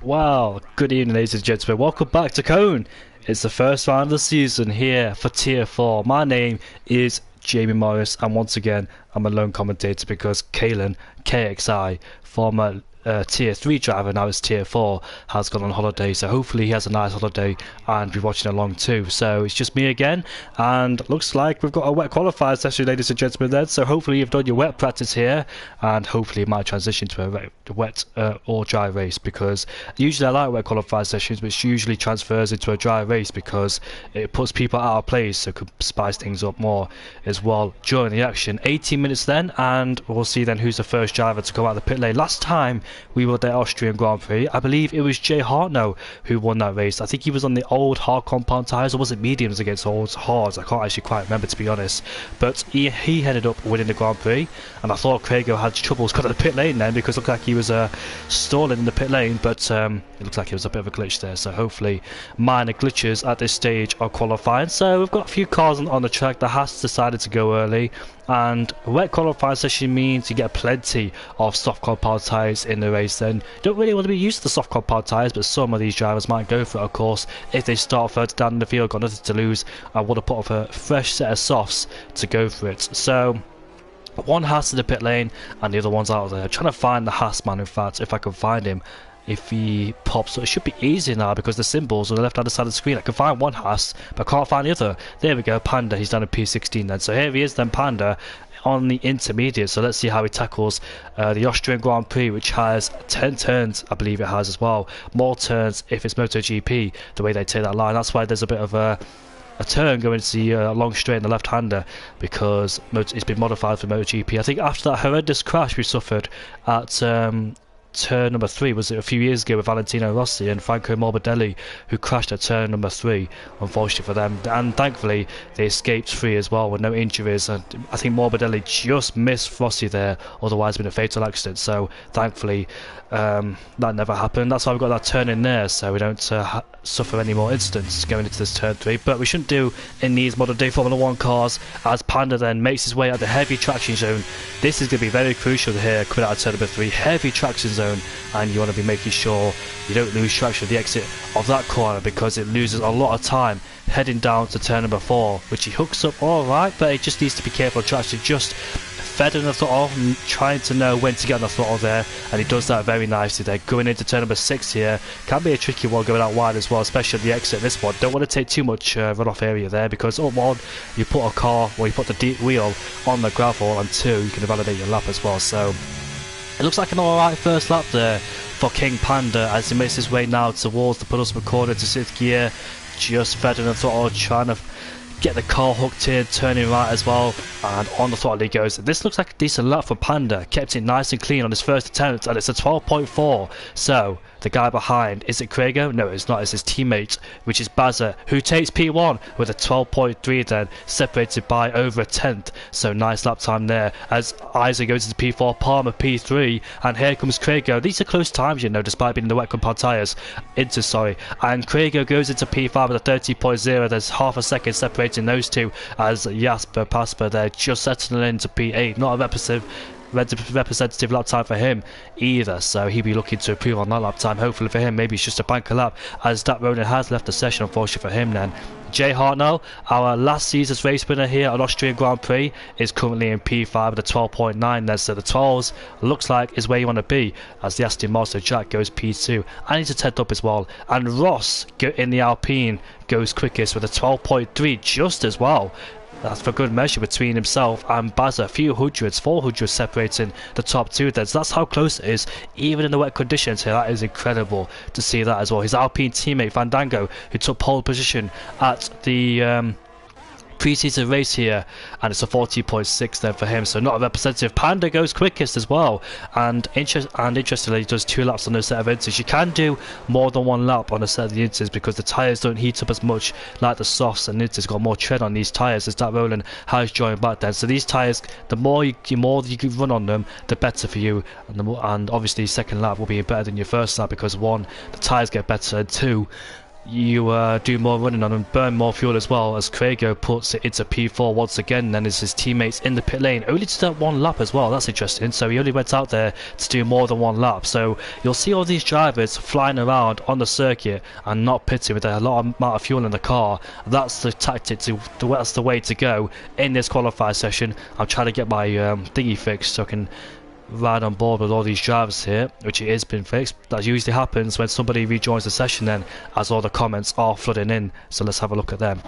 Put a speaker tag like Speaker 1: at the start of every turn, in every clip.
Speaker 1: Wow, good evening ladies and gentlemen, welcome back to Cone. It's the first round of the season here for Tier 4. My name is Jamie Morris and once again I'm a lone commentator because Kalen, KXI, former Tier 3 driver, now it's Tier 4, has gone on holiday, so hopefully he has a nice holiday and be watching along too. So it's just me again, and looks like we've got a wet qualifier session ladies and gentlemen then, so hopefully you've done your wet practice here and hopefully it might transition to a wet or dry race, because usually I like wet qualifier sessions, which usually transfers into a dry race because it puts people out of place, so it could spice things up more as well during the action. 18 minutes then, and we'll see then who's the first driver to come out of the pit lane. Last time we were at the Austrian Grand Prix, I believe it was Jay Hartnell who won that race. I think he was on the old hard compound tyres, or was it mediums against old hards? I can't actually quite remember, to be honest, but he headed up winning the Grand Prix, and I thought Craigo had troubles got to the pit lane then because it looked like he was stalling in the pit lane, but it looks like it was a bit of a glitch there, so hopefully minor glitches at this stage of qualifying. So we've got a few cars on the track. The Haas decided to go early, and wet qualifying session means you get plenty of soft compound tyres in the race. Then you don't really want to be used to the soft compound tyres, but some of these drivers might go for it, of course, if they start further down in the field, got nothing to lose, and want to put off a fresh set of softs to go for it. So one Haas in the pit lane and the other one's out there. I'm trying to find the Haas man, in fact, if I can find him. If he pops, so it should be easy now because the symbols on the left hand side of the screen. I can find one Haas, but I can't find the other. There we go, Panda, he's down at P16 then. So here he is then, Panda, on the intermediate. So let's see how he tackles the Austrian Grand Prix, which has 10 turns, I believe it has as well. More turns if it's MotoGP, the way they take that line. That's why there's a bit of a turn going to the long straight in the left-hander, because it's been modified for MotoGP. I think after that horrendous crash we suffered at turn number 3, was it a few years ago, with Valentino Rossi and Franco Morbidelli, who crashed at turn number 3, unfortunately for them, and thankfully they escaped free as well with no injuries. And I think Morbidelli just missed Rossi there, otherwise it's been a fatal accident, so thankfully that never happened. That's why we've got that turn in there, so we don't suffer any more incidents going into this turn 3, but we shouldn't do in these modern day Formula 1 cars, as Panda then makes his way out the heavy traction zone. This is going to be very crucial here, coming out of turn number 3, heavy traction zone, and you want to be making sure you don't lose traction at the exit of that corner, because it loses a lot of time heading down to turn number 4, which he hooks up alright, but it just needs to be careful of traction, just feathering the throttle and trying to know when to get on the throttle there, and he does that very nicely there. Going into turn number 6 here can be a tricky one going out wide as well, especially at the exit. This one don't want to take too much runoff area there, because one, you put a car, or you put the deep wheel on the gravel, and 2, you can validate your lap as well. So it looks like an alright first lap there for King Panda as he makes his way now towards the penultimate corner to 6th gear, just feathering the throttle, trying to get the car hooked in, turning right as well, and on the throttle he goes. This looks like a decent lap for Panda, kept it nice and clean on his first attempt, and it's a 12.4. So the guy behind, is it Craigo? No, it's not, it's his teammate, which is Bazza, who takes P1 with a 12.3 then, separated by over a tenth. So nice lap time there as Isaac goes into P4, Palmer P3, and here comes Craigo. These are close times, you know, despite being in the wet compound tyres. And Craigo goes into P5 with a 30.0. There's half a second separating those two, as Jasper Pasper there just settling into P8. Not a representative lap time for him either, so he'll be looking to improve on that lap time. Hopefully for him, maybe it's just a banker lap, as that Ronan has left the session, unfortunately for him then. Jay Hartnell, our last season's race winner here at Austrian Grand Prix, is currently in P5 with a 12.9 there, so the 12s looks like is where you want to be, as the Aston Martin Jack goes P2, and he's a 10th up as well, and Ross in the Alpine goes quickest with a 12.3 just as well. That's for good measure between himself and Bazza. A few hundreds, 400 separating the top two there. So that's how close it is, even in the wet conditions here. That is incredible to see that as well. His Alpine teammate Fandango, who took pole position at the pre-season race here, and it's a 40.6 then for him, so not a representative. Panda goes quickest as well, and interestingly he does 2 laps on a set of inters. You can do more than 1 lap on a set of the inters because the tyres don't heat up as much like the softs, and inters got more tread on these tyres as that Roland has joined back then. So these tyres, the more you can run on them, the better for you, and obviously second lap will be better than your first lap, because 1, the tyres get better, and 2, you do more running on and burn more fuel as well, as Craigo puts it into P4 once again. Then is his teammates in the pit lane, only to that one lap as well. That's interesting. So he only went out there to do more than one lap. So you'll see all these drivers flying around on the circuit and not pitting with a lot amount of fuel in the car. That's the tactic that's the way to go in this qualifier session. I'm trying to get my thingy fixed so I can ride on board with all these drivers here, which it has been fixed. That usually happens when somebody rejoins the session then, as all the comments are flooding in. So let's have a look at them.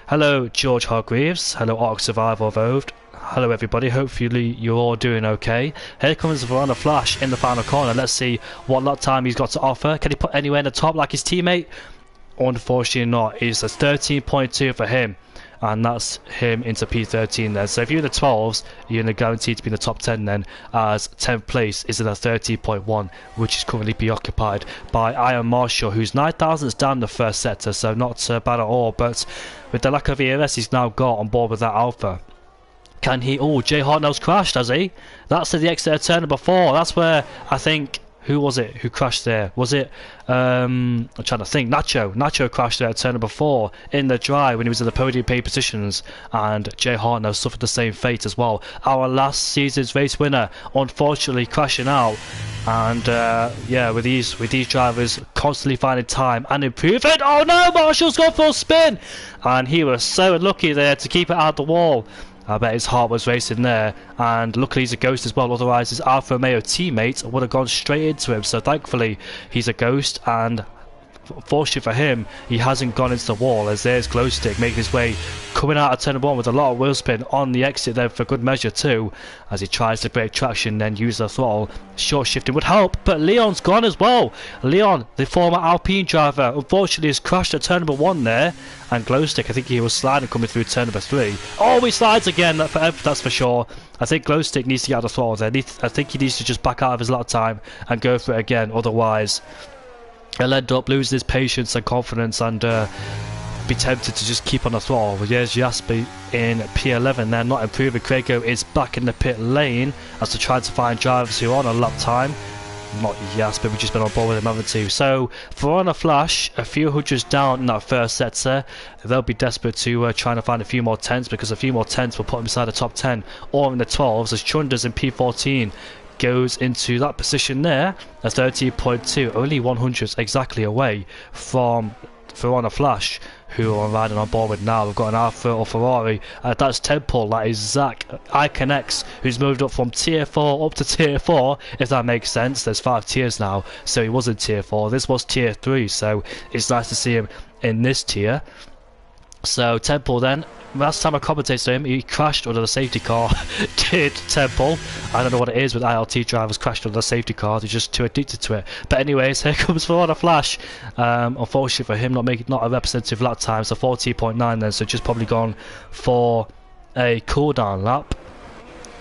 Speaker 1: Hello George Hargreaves, hello Arc Survivor of Oved, hello everybody, hopefully you're all doing okay. Here comes Verona Flash in the final corner. Let's see what lap time he's got to offer. Can he put anywhere in the top like his teammate? Unfortunately not. It's a 13.2 for him, and that's him into P13 then. So if you're in the 12s, you're guaranteed to be in the top 10 then, as 10th place is in a 30.1, which is currently preoccupied by Iron Marshall, who's 9 thousandths down the first sector, so not bad at all. But with the lack of ERS he's now got on board with that Alpha, can he... Oh, Jay Hartnell's crashed, has he? That's at the exit of turn number 4. That's where I think... Who was it who crashed there? Was it, I'm trying to think, Nacho crashed there at turn number 4 in the dry when he was in the podium paid positions, and Jay Hartnell suffered the same fate as well. Our last season's race winner, unfortunately crashing out, and yeah, with these drivers constantly finding time and improving. Oh no, Marshall's gone for a spin, and he was so unlucky there to keep it out the wall. I bet his heart was racing there, and luckily he's a ghost as well, otherwise his Alfa Romeo teammate would have gone straight into him. So thankfully he's a ghost, and fortunately for him he hasn't gone into the wall, as there's Glowstick making his way, coming out of turn 1 with a lot of wheel spin on the exit there for good measure too, as he tries to break traction then use the throttle. Short shifting would help, but Leon's gone as well. Leon, the former Alpine driver, unfortunately has crashed at turn number 1 there, and Glowstick, I think he was sliding coming through turn number 3. Oh, he slides again, that's for sure. I think Glowstick needs to get out of the throttle there. I think he needs to just back out of his lap time and go for it again, otherwise he'll end up losing his patience and confidence and be tempted to just keep on the throttle. But there's Jasper in P11 there, not improving. Craigo is back in the pit lane as to try to find drivers who are on a lap time. Not Jasper, we've just been on board with him, haven't we? So Verona Flash, a few hundreds down in that first sector. They'll be desperate to trying to find a few more 10s, because a few more 10s will put them inside the top 10 or in the 12s, as Chunder's in P14 goes into that position there, a 13.2, only 100 exactly away from Verona Flash, who I'm riding on board with now. We've got an Alfa or Ferrari, that's Temple, that is Zach Iconex, who's moved up from tier 4 up to tier 4, if that makes sense. There's 5 tiers now, so he was in tier 4, this was tier 3, so it's nice to see him in this tier. So Temple then, last time I commentated to him, he crashed under the safety car. Did Temple. I don't know what it is with ILT drivers crashed under the safety car, they're just too addicted to it. But anyways, here comes Verona Flash. Unfortunately for him, not a representative lap time, so 14.9 then, so just probably gone for a cooldown lap.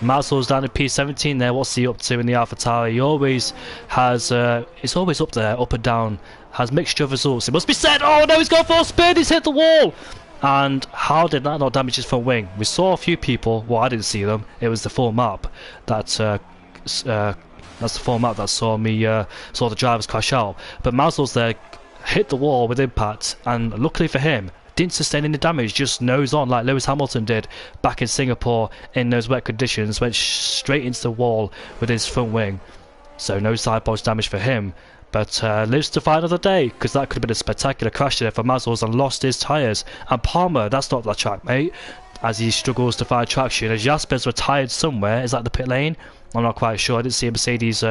Speaker 1: Mazzel's down in P17 there. What's he up to in the AlphaTauri? He always has, it's always up there, up and down, has mixture of results. It must be said. Oh no, he's gone for a spin, he's hit the wall. And how did that not damage his front wing? We saw a few people, well I didn't see them, it was the full map that's the full map that saw the drivers crash out. But Mazzel's there, hit the wall with impact, and luckily for him, didn't sustain any damage, just nose on like Lewis Hamilton did back in Singapore in those wet conditions, went straight into the wall with his front wing. So no side box damage for him. But lives to fight another day, because that could have been a spectacular crash there for Mazzels and lost his tyres. And Palmer, that's not the track, mate, as he struggles to find traction. As Jasper's retired somewhere, is that the pit lane? I'm not quite sure, I didn't see a Mercedes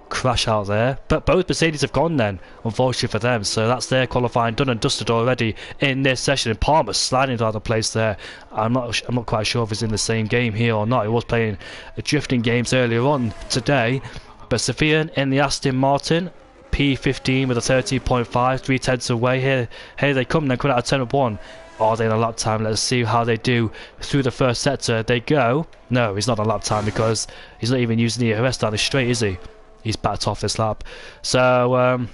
Speaker 1: crash out there. But both Mercedes have gone then, unfortunately for them. So that's their qualifying done and dusted already in this session. And Palmer sliding out of place there. I'm not quite sure if he's in the same game here or not. He was playing drifting games earlier on today. But Sofian in the Aston Martin, P15 with a 13.5, 3/10 away. Here they come, then coming out of turn 1. Are they in a lap time? Let's see how they do through the first sector. They go. No, he's not on lap time because he's not even using the ERS down the straight, is he? He's backed off this lap. So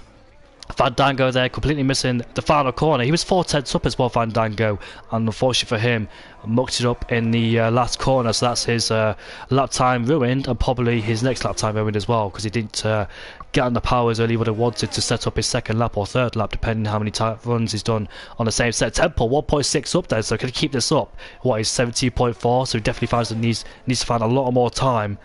Speaker 1: Fandango there completely missing the final corner. He was 4 tenths up as well, Fandango, and unfortunately for him, mucked it up in the last corner, so that's his lap time ruined, and probably his next lap time ruined as well, because he didn't get on the power as early he would have wanted to set up his second lap or third lap, depending how many runs he's done on the same set. Temple 1.6 up there, so can he keep this up? What is 17.4? So he definitely finds that needs to find a lot more time.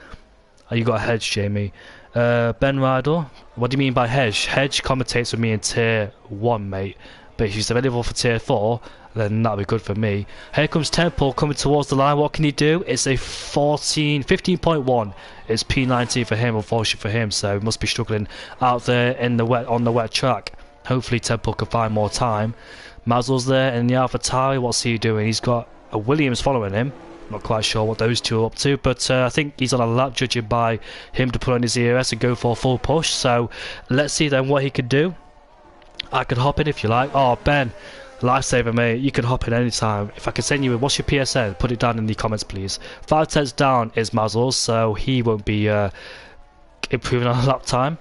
Speaker 1: Oh, you got a hedge, Jamie. Ben Rydell, what do you mean by hedge? Hedge commentates with me in tier 1, mate. But if he's available for tier 4, then that'll be good for me. Here comes Temple coming towards the line. What can he do? It's a 15.1. It's P19 for him, unfortunately for him. So he must be struggling out there in the wet on the wet track. Hopefully Temple can find more time. Mazel's there in the AlphaTauri. What's he doing? He's got a Williams following him. Not quite sure what those two are up to, but I think he's on a lap, judging by him to put on his ERS and go for a full push. So let's see then what he can do. I can hop in if you like. Oh, Ben, lifesaver, mate. You can hop in anytime. If I can send you what's your PSN, put it down in the comments, please. 5 tenths down is Mazel's, so he won't be improving on lap time.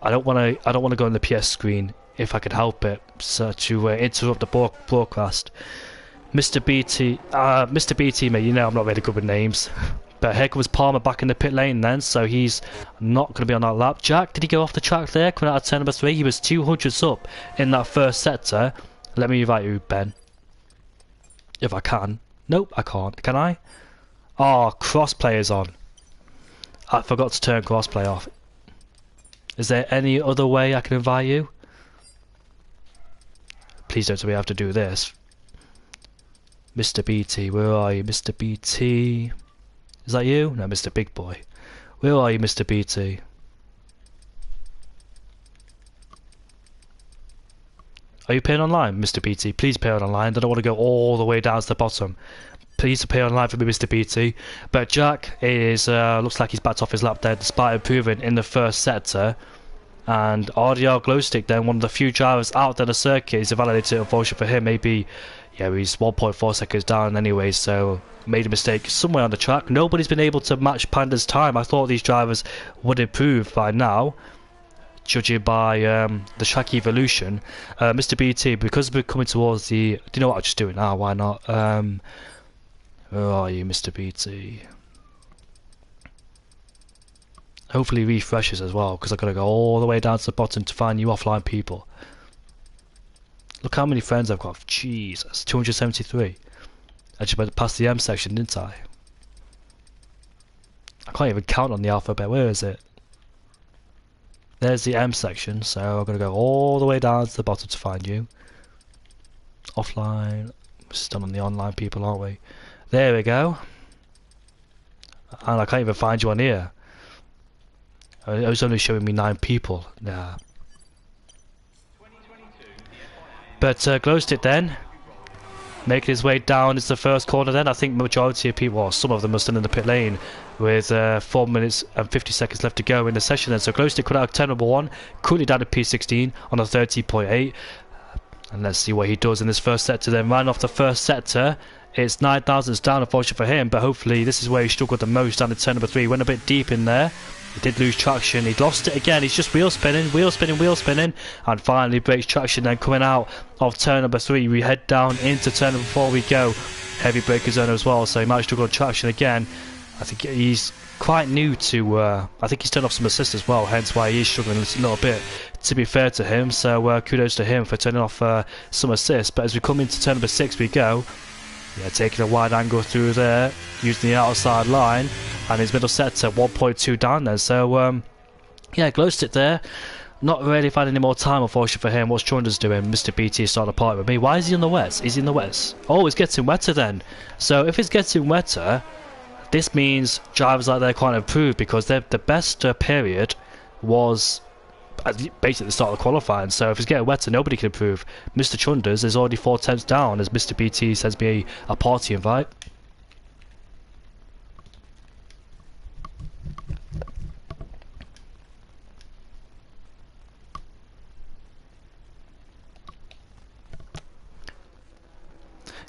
Speaker 1: I don't want to go on the PS screen if I can help it, so to interrupt the broadcast. Mr. BT, mate, you know I'm not really good with names. But here comes Palmer back in the pit lane then, so he's not going to be on that lap. Jack, did he go off the track there? Coming out of turn number 3, he was 200s up in that first sector. Let me invite you, Ben. If I can. Nope, I can't. Can I? Oh, crossplay is on. I forgot to turn crossplay off. Is there any other way I can invite you? Please don't tell me I have to do this. Mr. BT, where are you, Mr. BT? Is that you? No, Mr. Big Boy. Where are you, Mr. BT? Are you paying online, Mr. BT? Please pay online. I don't want to go all the way down to the bottom. Please pay online for me, Mr. BT. But Jack is looks like he's backed off his lap there, despite improving in the first sector. And RDR Glowstick, then one of the few drivers out there the circuit, is validated. Unfortunately for him, maybe. Yeah, he's 1.4 seconds down anyway, so made a mistake somewhere on the track. Nobody's been able to match Panda's time. I thought these drivers would improve by now, judging by the track evolution. Mr. BT, because we're coming towards the... Do you know what? I'll just do it now. Why not? Where are you, Mr. BT? Hopefully he refreshes as well, because I've got to go all the way down to the bottom to find you offline people. Look how many friends I've got. Jesus, 273. I just went past the M section, didn't I? I can't even count on the alphabet. Where is it? There's the M section, so I'm going to go all the way down to the bottom to find you. Offline. We're still on the online people, aren't we? There we go. And I can't even find you on here. It was only showing me 9 people. Nah. But Glowstick then, making his way down is the first corner then. I think majority of people, or some of them, are still in the pit lane with 4 minutes and 50 seconds left to go in the session then. So Glowstick cut out turn number 1, currently down to P16 on a 30.8. And let's see what he does in this first sector then. Ran off the first sector. It's 9 thousandths down, unfortunately for him, but hopefully this is where he struggled the most down to turn number 3. Went a bit deep in there. He did lose traction. He lost it again. He's just wheel spinning, and finally breaks traction. Then coming out of turn number 3, we head down into turn number 4. We go heavy breaker zone as well, so he might struggle with traction again. I think he's quite new to. I think he's turned off some assist as well, hence why he is struggling a little bit. To be fair to him, so kudos to him for turning off some assist. But as we come into turn number 6, we go. Yeah, taking a wide angle through there, using the outside line, and his middle sector 1.2 down there. So, yeah, Glowstick there. Not really finding any more time, unfortunately for him. What's Chunder's doing? Mr. BT is starting to party with me. Why is he on the wets? Is he in the wets? Oh, it's getting wetter then. So, if it's getting wetter, this means drivers like that can't improve, because the best period was basically the start of the qualifying. So if it's getting wetter, nobody can improve. Mr. Chunders is already 4 tenths down as Mr. BT sends me a party invite.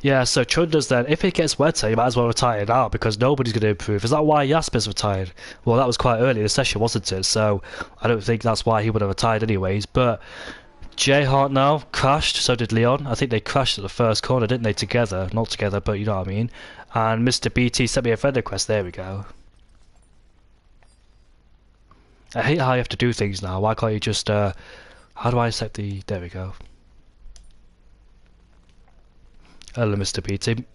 Speaker 1: Yeah, so Chunder's then, if it gets wetter, you might as well retire now because nobody's going to improve. Is that why Jasper's retired? Well, that was quite early in the session, wasn't it? So I don't think that's why he would have retired anyways. But Jay Hart now crashed, so did Leon. I think they crashed at the first corner, didn't they, together? Not together, but you know what I mean. And Mr. BT sent me a friend request, there we go. I hate how you have to do things now. Why can't you just, how do I set the, there we go. Hello, Mr. BT.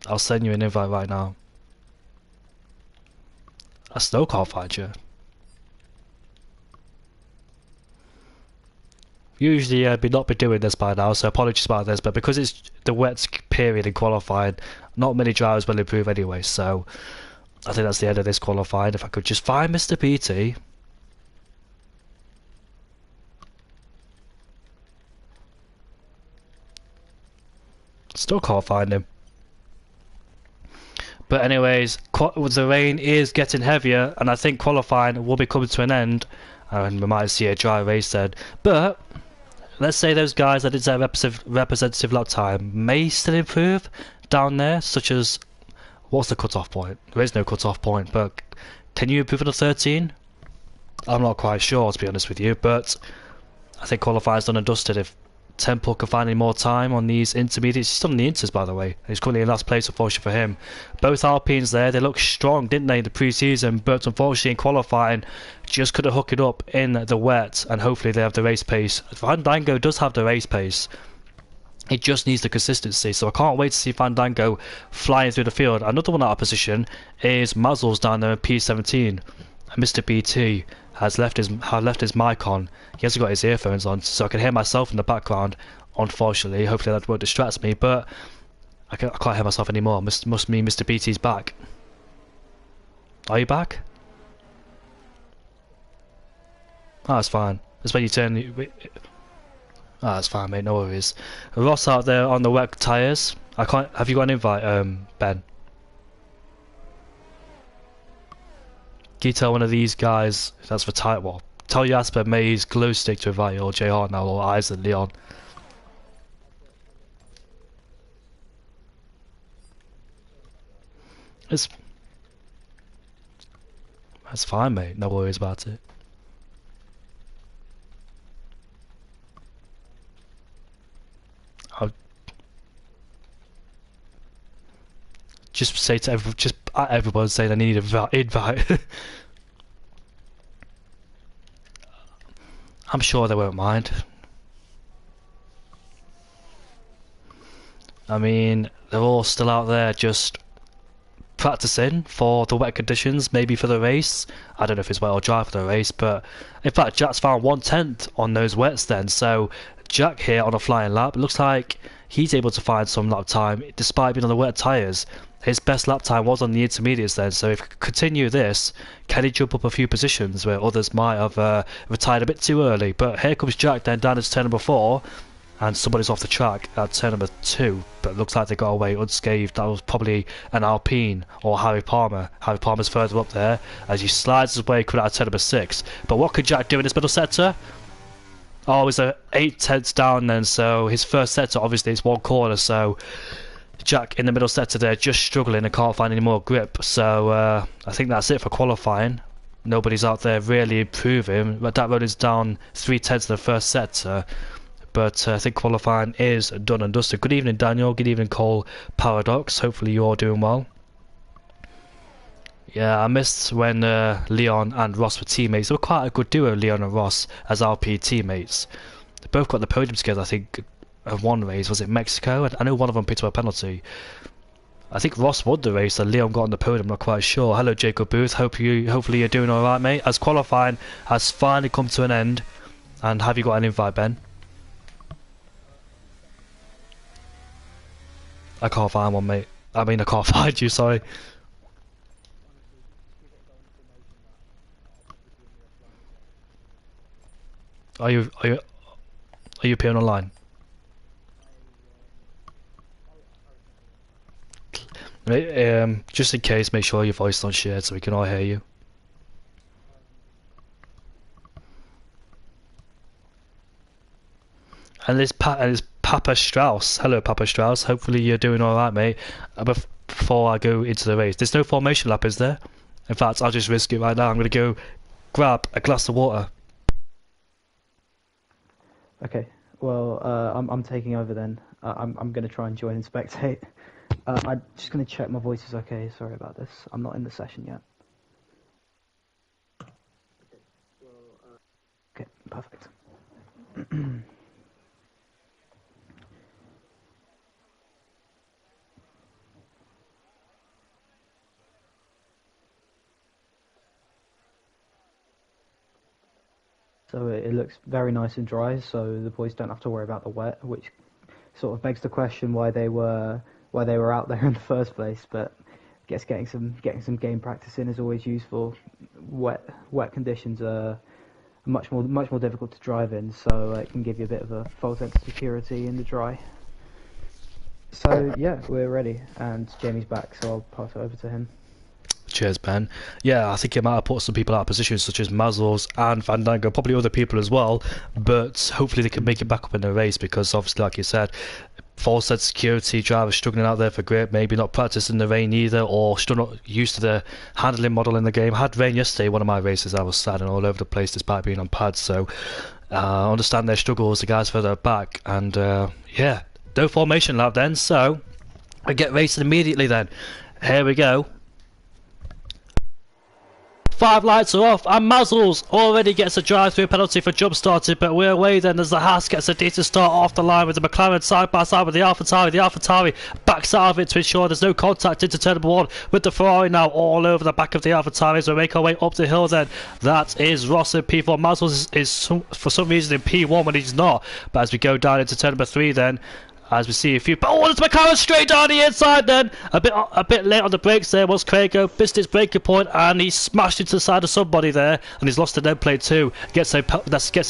Speaker 1: I'll send you an invite right now. I still can't find you. Usually I'd not be doing this by now, so apologies about this, but because it's the wet period in qualifying, not many drivers will improve anyway, so I think that's the end of this qualifying. If I could just find Mr. PT. Still can't find him. But anyways, the rain is getting heavier, and I think qualifying will be coming to an end, and we might see a dry race then. But let's say those guys that didn't have representative lap time may still improve down there, such as, what's the cut-off point? There is no cut-off point, but can you improve on a 13? I'm not quite sure, to be honest with you, but I think qualifying's done and dusted. If Temple can find any more time on these intermediates, he's still in the inters, by the way. He's currently in last place, unfortunately for him. Both Alpines there, they look strong, didn't they, in the pre-season, but unfortunately in qualifying, just couldn't hook it up in the wet, and hopefully they have the race pace. Fandango does have the race pace. It just needs the consistency, so I can't wait to see Fandango flying through the field. Another one out of position is Muzzles down there in P17. And Mr. BT has left his mic on. He hasn't got his earphones on, so I can hear myself in the background. Unfortunately, hopefully that won't distract me, but I can't hear myself anymore. Must mean Mr. BT's back. Are you back? Oh, that's fine. That's when you turn. Ah, that's fine, mate. No worries. Ross out there on the wet tyres. I can't. Have you got an invite, Ben? Can you tell one of these guys that's retired? Well, tell Jasper May's glow stick to invite you, or JR now, or Isaac Leon. That's fine, mate. No worries about it. I'll just say to everyone, say they need an invite. I'm sure they won't mind. I mean, they're all still out there just practicing for the wet conditions, maybe for the race. I don't know if it's wet or dry for the race, but in fact Jack's found 1/10 on those wets then, so Jack here on a flying lap, it looks like he's able to find some lap time despite being on the wet tyres. His best lap time was on the intermediates then, so if he could continue this, can he jump up a few positions where others might have retired a bit too early? But here comes Jack then down into turn number 4, and somebody's off the track at turn number 2, but it looks like they got away unscathed. That was probably an Alpine or Harry Palmer. Harry Palmer's further up there as he slides his way coming out of turn number 6. But what could Jack do in this middle sector? Oh, he's 8/10 down then, so his first sector obviously is one corner, so Jack in the middle sector there just struggling and can't find any more grip. So I think that's it for qualifying. Nobody's out there really improving, but that road is down 3/10 in the first sector. But I think qualifying is done and dusted. Good evening, Daniel. Good evening, Cole Paradox. Hopefully you're doing well. Yeah, I missed when Leon and Ross were teammates. They were quite a good duo, Leon and Ross, as RP teammates. They both got the podium together, I think, of one race. Was it Mexico? I know one of them picked up a penalty. I think Ross won the race and Leon got on the podium, I'm not quite sure. Hello, Jacob Booth. Hopefully you're doing alright, mate. As qualifying has finally come to an end. And have you got an invite, Ben? I can't find one, mate. I mean, I can't find you, sorry. Are you appearing online? Just in case, make sure your voice is not shared so we can all hear you. And there's Papa Strauss. Hello, Papa Strauss. Hopefully you're doing all right, mate. Before I go into the race, there's no formation lap, is there? In fact, I'll just risk it right now. I'm going to go grab a glass of water.
Speaker 2: Okay. Well, I'm taking over then. I'm going to try and join and spectate. I'm just going to check my voice is okay. Sorry about this. I'm not in the session yet. Okay, perfect. So it looks very nice and dry, so the boys don't have to worry about the wet, which sort of begs the question why they were out there in the first place. But I guess getting some game practice in is always useful. Wet conditions are much more difficult to drive in, so it can give you a bit of a false sense of security in the dry. So yeah, we're ready, and Jamie's back, so I'll pass it over to him.
Speaker 1: Cheers, Ben. Yeah, I think it might have put some people out of position, such as Mazels and Fandango, probably other people as well, but hopefully they can make it back up in the race, because obviously, like you said, false sense of security, drivers struggling out there for grip, maybe not practicing the rain either, or still not used to the handling model in the game. I had rain yesterday, one of my races, I was sliding all over the place despite being on pads, so I understand their struggles, the guys further back, and yeah, no formation lap then, so I get racing immediately then. Here we go. 5 lights are off, and Mazels already gets a drive-through penalty for jump starting, but we're away then as the Haas gets a decent start off the line with the McLaren side by side with the AlphaTauri. The AlphaTauri backs out of it to ensure there's no contact into turn number 1 with the Ferrari now all over the back of the AlphaTauri as we make our way up the hill then. That is Ross in P4. Mazels is for some reason in P1 when he's not, but as we go down into turn number 3 then, as we see a few, oh, there's McLaren straight down the inside then, a bit late on the brakes there was Crago, missed his braking point and he smashed into the side of somebody there and he's lost an end plate too, gets a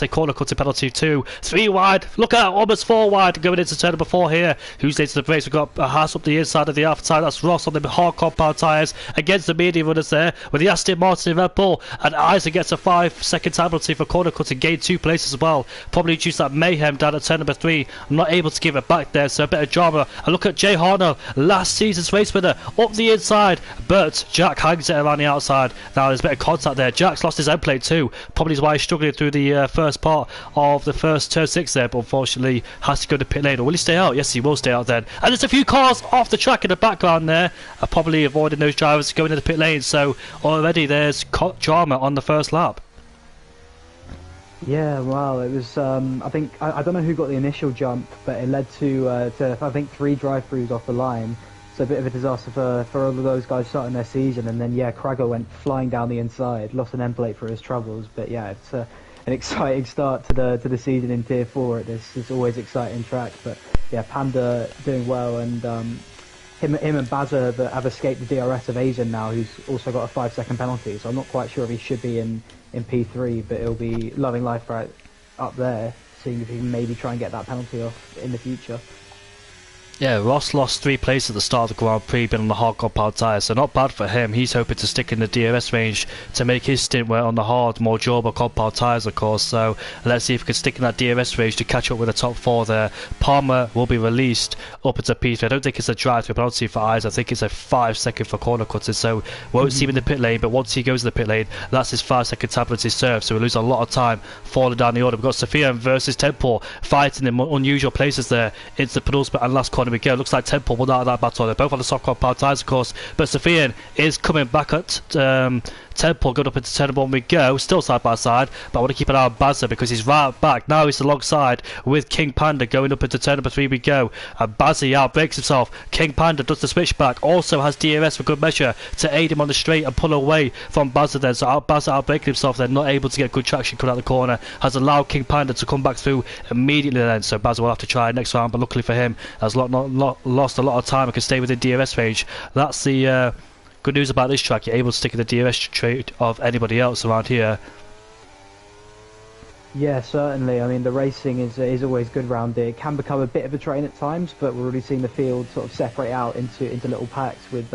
Speaker 1: corner cutting penalty too. 3 wide, look out, almost 4 wide going into turn number 4 here. Who's into the brakes? We've got a Haas up the inside of the AlphaTauri, that's Ross on the hard compound tyres against the medium runners there with the Aston Martin Red Bull, and Isaac gets a 5-second time penalty for corner cutting, gained 2 places as well, probably due to that mayhem down at turn number 3. I'm not able to give it back there, so a bit of drama. And look at Jay Harnell, last season's race winner, up the inside, but Jack hangs it around the outside. Now there's a bit of contact there. Jack's lost his end plate too, probably why he's struggling through the first part of the first turn 6 there, but unfortunately has to go to pit lane. Or will he stay out? Yes, he will stay out then. And there's a few cars off the track in the background there, probably avoiding those drivers going into the pit lane, so already there's drama on the first lap.
Speaker 2: Yeah, well, it was. I think I don't know who got the initial jump, but it led to I think 3 drive-throughs off the line. So a bit of a disaster for all of those guys starting their season. And then yeah, Crago went flying down the inside, lost an end plate for his troubles. But yeah, it's an exciting start to the season in Tier 4 at this. It's always exciting track. But yeah, Panda doing well, and him and Bazza have escaped the DRS of Asian now, who's also got a 5-second penalty. So I'm not quite sure if he should be in P3, but he'll be loving life right up there, seeing if he can maybe try and get that penalty off in the future.
Speaker 1: Yeah, Ross lost 3 places at the start of the Grand Prix, been on the hard compound tyres, so not bad for him. He's hoping to stick in the DRS range to make his stint on the hard, more durable compound tyres, of course. So let's see if he can stick in that DRS range to catch up with the top 4 there. Palmer will be released up into P3. I don't think it's a drive-through penalty for Eyes. I think it's a 5-second for corner cutting, so won't see him in the pit lane, but once he goes in the pit lane, that's his 5-second time penalty serve, so we lose a lot of time falling down the order. We've got Sofian versus Temple fighting in unusual places there into the penultimate and last corner we go. Looks like Temple won out of that battle. They're both on the soft compound tyres, of course, but Sofian is coming back at Temple, going up into turn number 1 we go, still side by side, but I want to keep an eye on Bazza because he's right back. Now he's alongside with King Panda going up into turn number 3 we go, and Bazza out breaks himself. King Panda does the switchback, also has DRS for good measure to aid him on the straight and pull away from Bazza then, so Bazza out breaking himself then, not able to get good traction coming out the corner, has allowed King Panda to come back through immediately then, so Bazza will have to try next round, but luckily for him has lost a lot of time and can stay within DRS range. That's the good news about this track. You're able to stick in the DRS trait of anybody else around here.
Speaker 2: Yeah, certainly. I mean, the racing is always good round here. It can become a bit of a train at times, but we're already seeing the field sort of separate out into little packs with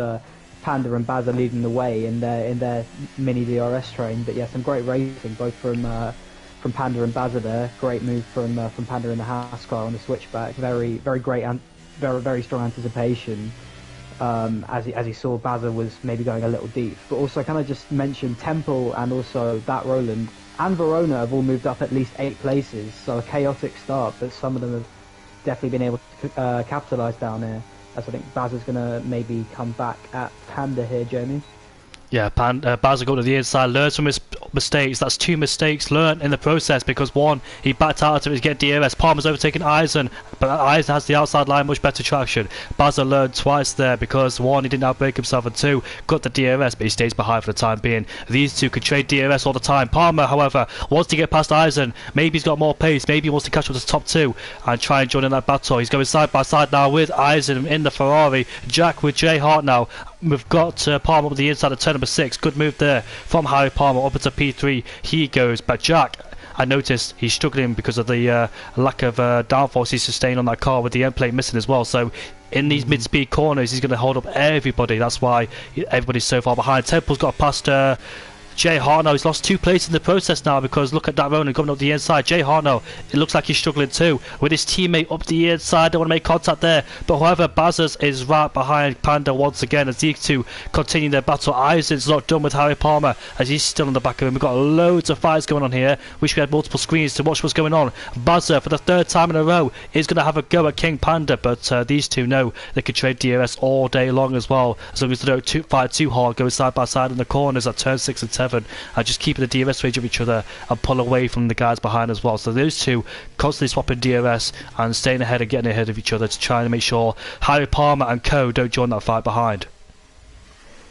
Speaker 2: Panda and Bazza leading the way in their mini DRS train. But yeah, some great racing both from Panda and Bazza there. Great move from Panda in the Haas car on the switchback. Very great and very strong anticipation. As he saw Bazza was maybe going a little deep, but also can I just mention Temple and also that Roland and Verona have all moved up at least 8 places. So a chaotic start, but some of them have definitely been able to capitalise down here. As I think Bazza's gonna maybe come back at Panda here, Jamie.
Speaker 1: Yeah, Bazza got to the inside, learns from his mistakes. That's 2 mistakes learned in the process, because one, he backed out to get DRS. Palmer's overtaken Eisen, but Eisen has the outside line, much better traction. Bazza learned twice there because one, he didn't outbrake himself, and 2, got the DRS, but he stays behind for the time being. These 2 could trade DRS all the time. Palmer, however, wants to get past Eisen. Maybe he's got more pace. Maybe he wants to catch up to the top 2 and try and join in that battle. He's going side by side now with Eisen in the Ferrari. Jack with Jay Hart now. We've got Palmer up the inside of turn number 6. Good move there from Harry Palmer up into P3. He goes, but Jack, I noticed he's struggling because of the lack of downforce he sustained on that car, with the end plate missing as well. So in these mid-speed corners, he's going to hold up everybody. That's why everybody's so far behind. Temple's got past Jay Harno. He's lost 2 places in the process now, because look at that Ronan coming up the inside. Jay Harno, it looks like he's struggling too with his teammate up the inside. Don't want to make contact there, but however, Bazzers is right behind Panda once again as these 2 continue their battle. Eisen's not done with Harry Palmer as he's still on the back of him. We've got loads of fights going on here. Wish we had multiple screens to watch what's going on. Bazzer, for the 3rd time in a row, is going to have a go at King Panda, but these 2 know they could trade DRS all day long as well, as long as they don't fight too hard, going side by side in the corners at turn 6 and 7. Just keeping the DRS range of each other and pull away from the guys behind as well. So those 2 constantly swapping DRS and staying ahead and getting ahead of each other to try and make sure Harry Palmer and co don't join that fight behind.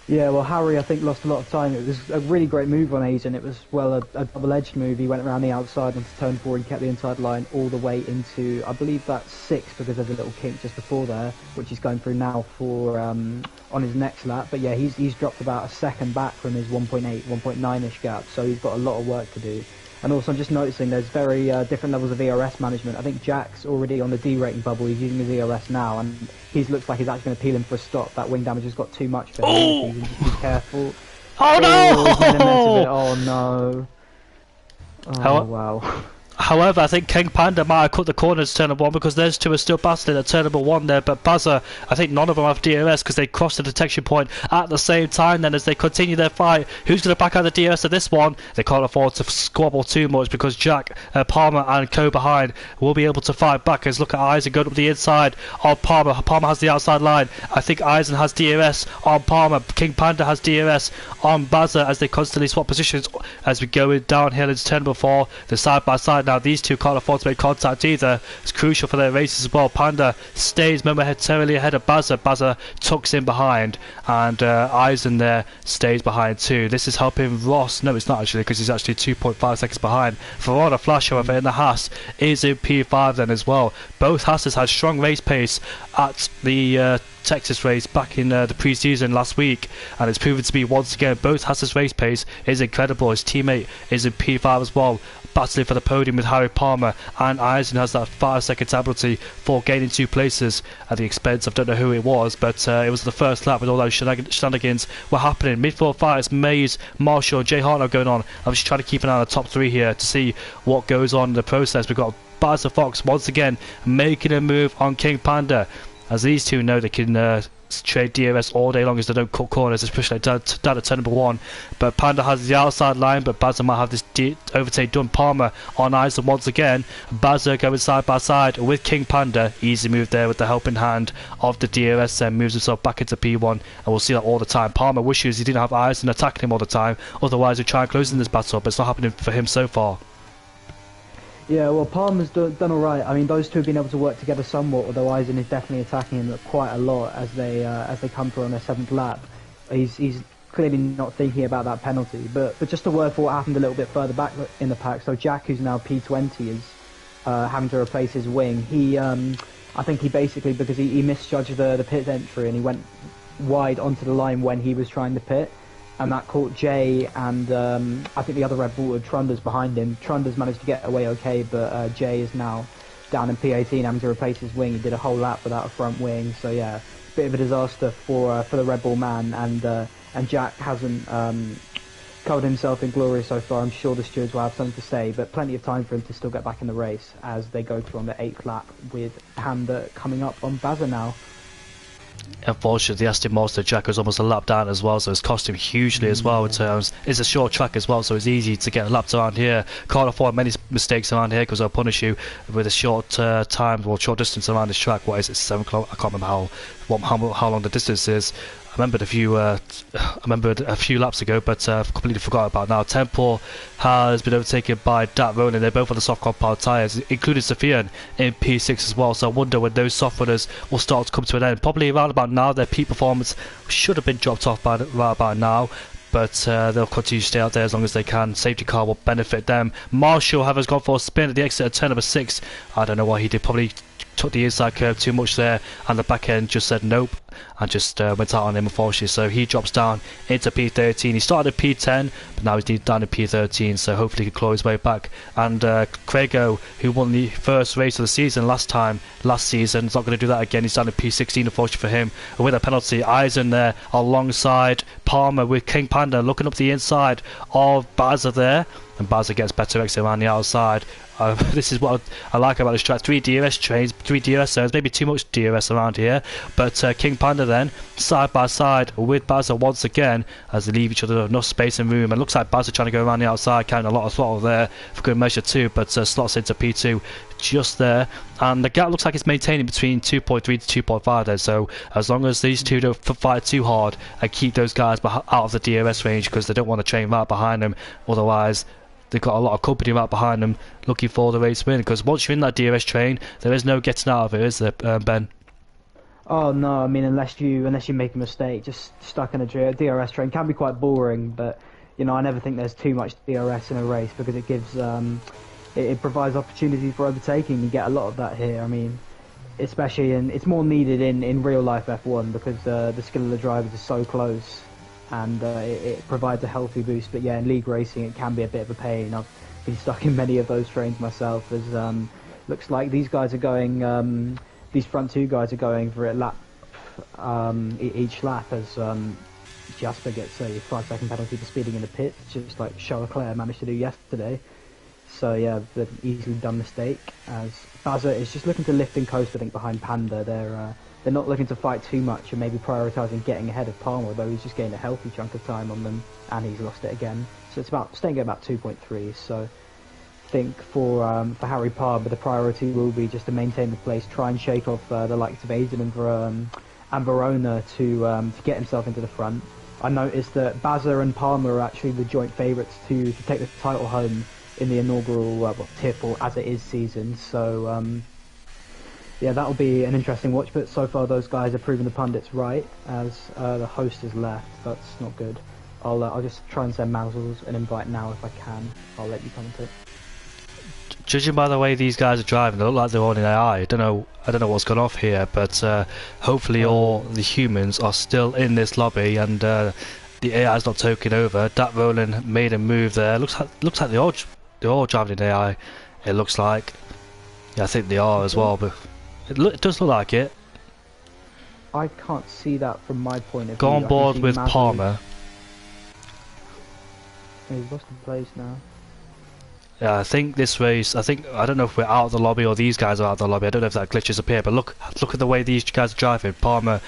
Speaker 2: Yeah, well, Harry, I think, lost a lot of time. It was a really great move on Aizen. It was, well, a double-edged move. He went around the outside onto turn 4 and kept the inside line all the way into, I believe that's 6, because there's a little kink just before there, which he's going through now for on his next lap. But yeah, he's dropped about a second back from his 1.8, 1.9-ish gap, so he's got a lot of work to do. And also, I'm just noticing there's very different levels of ERS management. I think Jack's already on the D rating bubble. He's using his ERS now, and he looks like he's actually going to peel him for a stop. That wing damage has got too much for him. Just be careful.
Speaker 1: Oh no!
Speaker 2: He's made a mess of it. Oh no! Oh wow!
Speaker 1: However, I think King Panda might have cut the corners turn number 1, because those 2 are still battling at turn number 1 there. But Bazza, I think none of them have DRS because they crossed the detection point at the same time. Then, as they continue their fight, who's going to back out the DRS of this one? They can't afford to squabble too much, because Jack, Palmer, and co behind will be able to fight back. As look at Eisen going up the inside on Palmer. Palmer has the outside line. I think Eisen has DRS on Palmer. King Panda has DRS on Bazza as they constantly swap positions as we go downhill into turn number 4. They're side by side now. These 2 can't afford to make contact either. It's crucial for their races as well. Panda stays momentarily ahead of Bazza. Bazza tucks in behind, and Eisen there stays behind too. This is helping Ross. No, it's not actually, because he's actually 2.5 seconds behind. Verona Flash, however, in the Haas is in P5 then as well. Both Haas's had strong race pace at the Texas race back in the pre-season last week, and it's proven to be once again. Both Haas's race pace is incredible. His teammate is in P5 as well, battling for the podium with Harry Palmer, and Eisen has that 5-second penalty for gaining 2 places at the expense of, don't know who it was, but it was the first lap with all those shenanigans were happening. Midfield fights, Mays, Marshall, and Jay Hartnell going on. I'm just trying to keep an eye on the top 3 here to see what goes on in the process. We've got Bazza Fox once again making a move on King Panda, as these 2 know they can trade DRS all day long as they don't cut corners, especially down at turn number 1. But Panda has the outside line, but Bazza might have this overtake done. Palmer on Eisen once again. Bazza going side by side with King Panda. Easy move there with the helping hand of the DRS, then moves himself back into P1, and we'll see that all the time. Palmer wishes he didn't have Eisen attacking him all the time, otherwise he'd try and close in this battle, but it's not happening for him so far.
Speaker 2: Yeah, well, Palmer's done alright. I mean, those 2 have been able to work together somewhat, although Eisen is definitely attacking him quite a lot as they come through on their 7th lap. He's clearly not thinking about that penalty. But just a word for what happened a little bit further back in the pack. So Jack, who's now P20, is having to replace his wing. I think he basically, because he misjudged the pit entry and he went wide onto the line when he was trying to pit, and that caught Jay and I think the other Red Bull, Trunders, behind him. Trunders managed to get away okay, but Jay is now down in P18 having to replace his wing. He did a whole lap without a front wing, so yeah, bit of a disaster for the Red Bull man, and Jack hasn't covered himself in glory so far. I'm sure the stewards will have something to say, but plenty of time for him to still get back in the race as they go through on the 8th lap with Panda coming up on Bazza now.
Speaker 1: Unfortunately, the Aston Martin track was almost a lap down as well, so it's cost him hugely as well in terms. It's a short track as well, so it's easy to get lapped around here. Can't afford many mistakes around here because I'll punish you with a short time or short distance around this track. What is it, 7 kilometers? I can't remember how long the distance is. I remembered a few laps ago, but I've completely forgot about now. Temple has been overtaken by Dat Ronan. They're both on the soft compound tyres, including Sofian in P6 as well. So I wonder when those soft runners will start to come to an end. Probably around about now. Their peak performance should have been dropped off right about now. But they'll continue to stay out there as long as they can. Safety car will benefit them. Marshall, however, has gone for a spin at the exit at turn number 6. I don't know why he did. Probably took the inside curve too much there, and the back end just said nope and just went out on him, unfortunately. So he drops down into P13. He started at P10, but now he's down to P13, so hopefully he can claw his way back. And Craigo, who won the first race of the season last season, is not going to do that again. He's down to P16, unfortunately for him. And with a penalty, Eisen there alongside Palmer with King Panda looking up the inside of Bazza there. And Bazza gets better exit around the outside. This is what I like about this track. 3 DRS trains, 3 DRS zones, maybe too much DRS around here. But King Panda then, side by side with Bazza once again, as they leave each other enough space and room. And looks like Bazza trying to go around the outside, counting a lot of throttle there for good measure too. But slots into P2 just there. And the gap looks like it's maintaining between 2.3 to 2.5 there. So as long as these two don't fight too hard and keep those guys out of the DRS range, because they don't want to train right behind them, otherwise they've got a lot of company right behind them looking for the race win, because once you're in that DRS train, there is no getting out of it, is there, Ben?
Speaker 2: Oh no, I mean unless you make a mistake, just stuck in a DRS train can be quite boring. But you know, I never think there's too much DRS in a race because it gives it provides opportunities for overtaking. You get a lot of that here. I mean, especially it's more needed in real life F1 because the skill of the drivers is so close. And it provides a healthy boost, but yeah, in league racing it can be a bit of a pain. I've been stuck in many of those trains myself. As looks like these guys are going, these front two guys are going for a lap, each lap, as Jasper gets a 5-second penalty for speeding in the pit, just like Charles Leclerc managed to do yesterday. So yeah, the easily done mistake. As Bazza is just looking to lift and coast, I think, behind Panda. They're not looking to fight too much and maybe prioritising getting ahead of Palmer, although he's just gained a healthy chunk of time on them and he's lost it again. So it's staying at about 2.3. So I think for Harry Palmer, the priority will be just to maintain the place, try and shake off the likes of Aiden and Verona to get himself into the front. I noticed that Bazza and Palmer are actually the joint favourites to take the title home in the inaugural Tier 4 as it is season. So yeah, that'll be an interesting watch, but so far those guys are proving the pundits right, as the host has left. That's not good. I'll just try and send Mazzles an invite now if I can. I'll let you commentate.
Speaker 1: Judging by the way these guys are driving, they look like they're all in AI. I don't know what's gone off here, but hopefully all the humans are still in this lobby and the AI's not taking over. Dat Roland made a move there. Looks like they're all driving in AI. It looks like. Yeah, I think they are as well, but it does look like it.
Speaker 2: I can't see that from my point of view.
Speaker 1: Go on board with Palmer.
Speaker 2: He's lost the place now.
Speaker 1: Yeah, I think this race, I don't know if we're out of the lobby or these guys are out of the lobby. I don't know if that glitches up here, but look at the way these guys are driving. Palmer,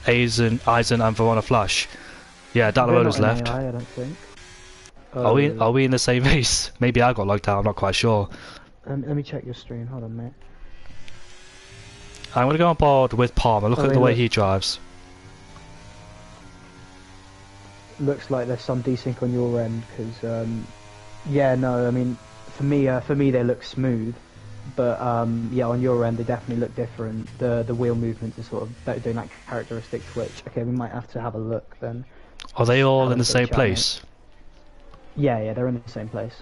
Speaker 1: Eisen and Verona Flash. Yeah, Dalarona's left.
Speaker 2: AI, I don't think.
Speaker 1: Are we in the same race? Maybe I got logged out, I'm not quite sure.
Speaker 2: Let me check your stream, hold on mate.
Speaker 1: I'm going to go on board with Palmer. Look at the way he drives.
Speaker 2: Looks like there's some desync on your end, because yeah, no, I mean for me they look smooth, but yeah, on your end they definitely look different. The wheel movements are sort of doing that characteristic switch. Okay, we might have to have a look then.
Speaker 1: Are they all in the same place?
Speaker 2: Yeah, they're in the same place.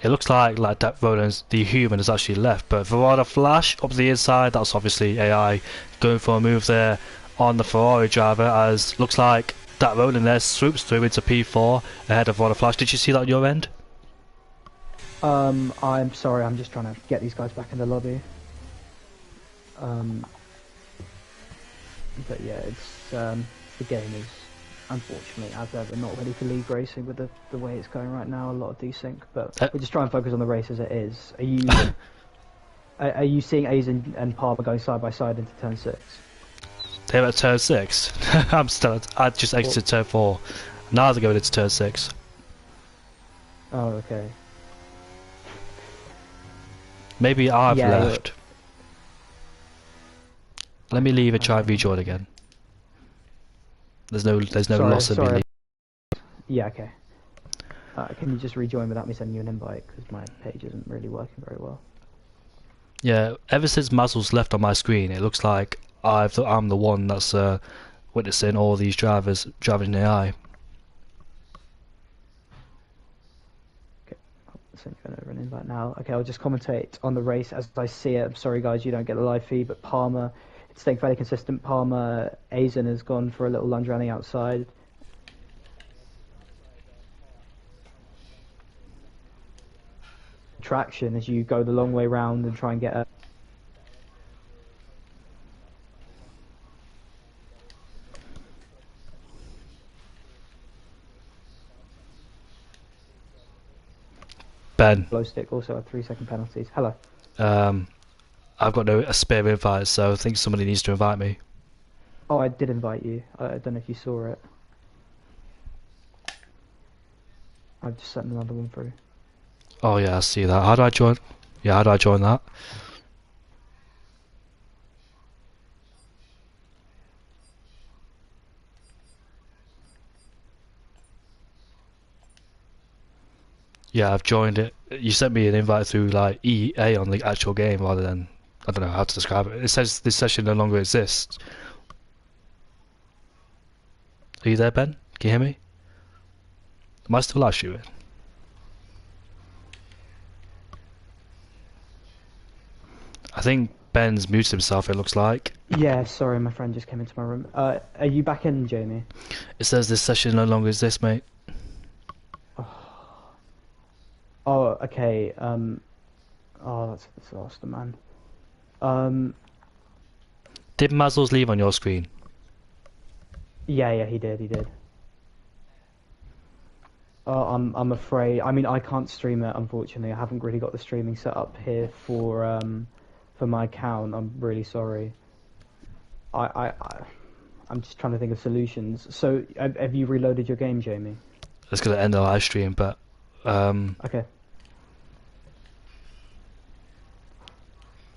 Speaker 1: It looks like that Roland's the human has actually left, but Verona Flash up to the inside, that's obviously AI going for a move there on the Ferrari driver, as looks like that Roland there swoops through into P4 ahead of Verona Flash. Did you see that on your end?
Speaker 2: I'm sorry, I'm just trying to get these guys back in the lobby. But yeah, it's the game is unfortunately, as ever, not ready for league racing with the way it's going right now. A lot of desync, but
Speaker 1: Uh,
Speaker 2: we'll just try and focus on the race as it is. Are you seeing A's and Palmer going side by side into turn 6?
Speaker 1: They're at turn 6. I just exited turn 4. Now they're going into turn 6.
Speaker 2: Oh, okay.
Speaker 1: Maybe I've
Speaker 2: Yeah,
Speaker 1: left. Let me leave and try and rejoin again. There's no loss in me leaving.
Speaker 2: Yeah, okay. Can you just rejoin without me sending you an invite? Because my page isn't really working very well.
Speaker 1: Yeah, ever since Muzzle's left on my screen, it looks like I'm the one that's witnessing all these drivers driving in AI.
Speaker 2: Okay, I'll send you over an invite now. Okay, I'll just commentate on the race as I see it. I'm sorry, guys, you don't get the live feed, but Palmer, it's staying fairly consistent. Palmer, Azen has gone for a little lunge around the outside. Traction as you go the long way round and try and get a
Speaker 1: Ben,
Speaker 2: blow stick. Also have 3-second penalties. Hello.
Speaker 1: I've got a spare invite, so I think somebody needs to invite me.
Speaker 2: Oh, I did invite you. I don't know if you saw it. I've just sent another one through.
Speaker 1: Oh yeah, I see that. How do I join? Yeah, how do I join that? Yeah, I've joined it. You sent me an invite through like EA on the actual game rather than, I don't know how to describe it. It says this session no longer exists. Are you there, Ben? Can you hear me? Am I still live streaming? I think Ben's muted himself, it looks like.
Speaker 2: Yeah, sorry, my friend just came into my room. Are you back in, Jamie?
Speaker 1: It says this session no longer exists, mate.
Speaker 2: Oh, okay. Oh, that's a disaster, man.
Speaker 1: Did Mazzles leave on your screen?
Speaker 2: Yeah, he did. Oh, I'm afraid. I mean, I can't stream it, unfortunately. I haven't really got the streaming set up here for my account. I'm really sorry. I'm just trying to think of solutions. So, have you reloaded your game, Jamie?
Speaker 1: It's gonna end the live stream, but
Speaker 2: Okay.